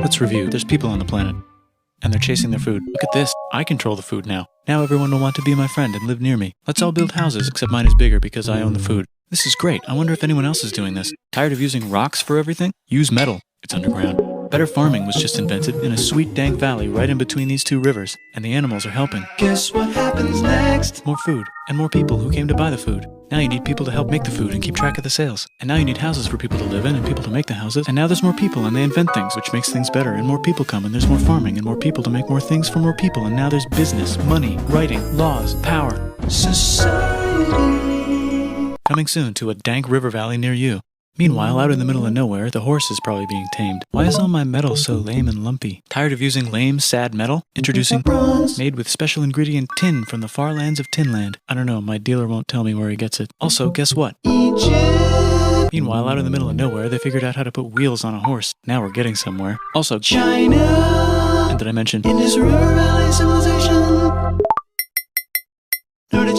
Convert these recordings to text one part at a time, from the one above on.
Let's review. There's people on the planet, and they're chasing their food. Look at this. I control the food now. Now everyone will want to be my friend and live near me. Let's all build houses, except mine is bigger because I own the food. This is great. I wonder if anyone else is doing this. Tired of using rocks for everything? Use metal. It's underground. Better farming was just invented in a sweet dank valley right in between these two rivers, and the animals are helping. Guess what happens next? More food, and more people who came to buy the food. Now you need people to help make the food and keep track of the sales. And now you need houses for people to live in and people to make the houses. And now there's more people and they invent things, which makes things better. And more people come and there's more farming and more people to make more things for more people. And now there's business, money, writing, laws, power. Society. Coming soon to a dank river valley near you. Meanwhile, out in the middle of nowhere, the horse is probably being tamed. Why is all my metal so lame and lumpy? Tired of using lame, sad metal? Introducing bronze, made with special ingredient tin from the far lands of Tinland. I don't know, my dealer won't tell me where he gets it. Also, guess what? Egypt. Meanwhile, out in the middle of nowhere, they figured out how to put wheels on a horse. Now we're getting somewhere. Also, China. And did I mention Indus River Valley Civilization.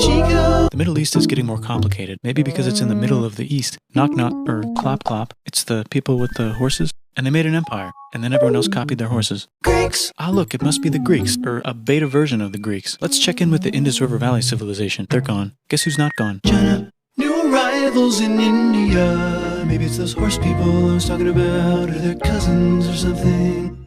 Chico. The Middle East is getting more complicated, maybe because it's in the middle of the East. Knock knock, or clop clop. It's the people with the horses. And they made an empire, and then everyone else copied their horses. Greeks. Ah look, it must be the Greeks, or a beta version of the Greeks. Let's check in with the Indus River Valley civilization. They're gone. Guess who's not gone? China. New arrivals in India. Maybe it's those horse people I was talking about, or their cousins or something.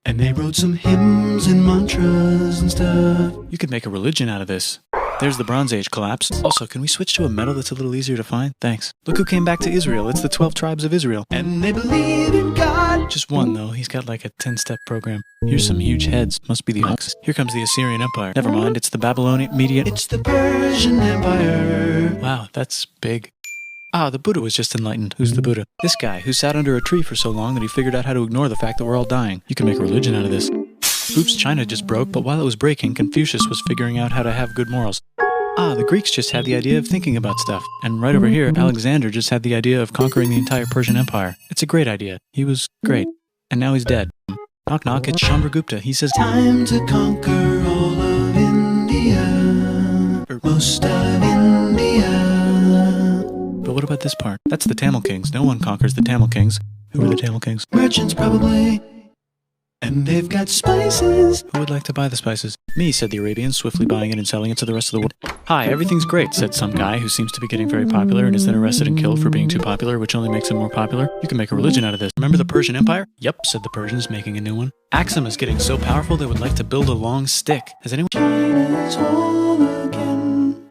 And they wrote some hymns and mantras and stuff. You could make a religion out of this. There's the Bronze Age collapse. Also, can we switch to a metal that's a little easier to find? Thanks. Look who came back to Israel. It's the 12 tribes of Israel. And they believe in God. Just one, though. He's got like a 10-step program. Here's some huge heads. Must be the ox. Here comes the Assyrian Empire. Never mind, it's the Babylonian Median. It's the Persian Empire. Wow, that's big. Ah, the Buddha was just enlightened. Who's the Buddha? This guy, who sat under a tree for so long that he figured out how to ignore the fact that we're all dying. You can make a religion out of this. Oops, China just broke, but while it was breaking, Confucius was figuring out how to have good morals. Ah, the Greeks just had the idea of thinking about stuff. And right over here, Alexander just had the idea of conquering the entire Persian Empire. It's a great idea. He was great. And now he's dead. Knock knock, it's Chandragupta. He says, time to conquer all of India. Or most of India. But what about this part? That's the Tamil Kings. No one conquers the Tamil Kings. Who are the Tamil Kings? Merchants, probably. And they've got spices. Who would like to buy the spices? Me, said the Arabians, swiftly buying it and selling it to the rest of the world. Hi, everything's great, said some guy who seems to be getting very popular and is then arrested and killed for being too popular, which only makes him more popular. You can make a religion out of this. Remember the Persian Empire? Yep, said the Persians, making a new one. Axum is getting so powerful they would like to build a long stick. Has anyone... China's home again.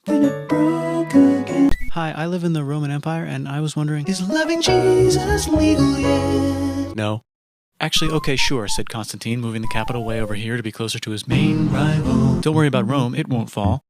Then it broke again. Hi, I live in the Roman Empire, and I was wondering... Is loving Jesus legal yet? No. Actually, okay, sure, said Constantine, moving the capital way over here to be closer to his main rival. Don't worry about Rome, it won't fall.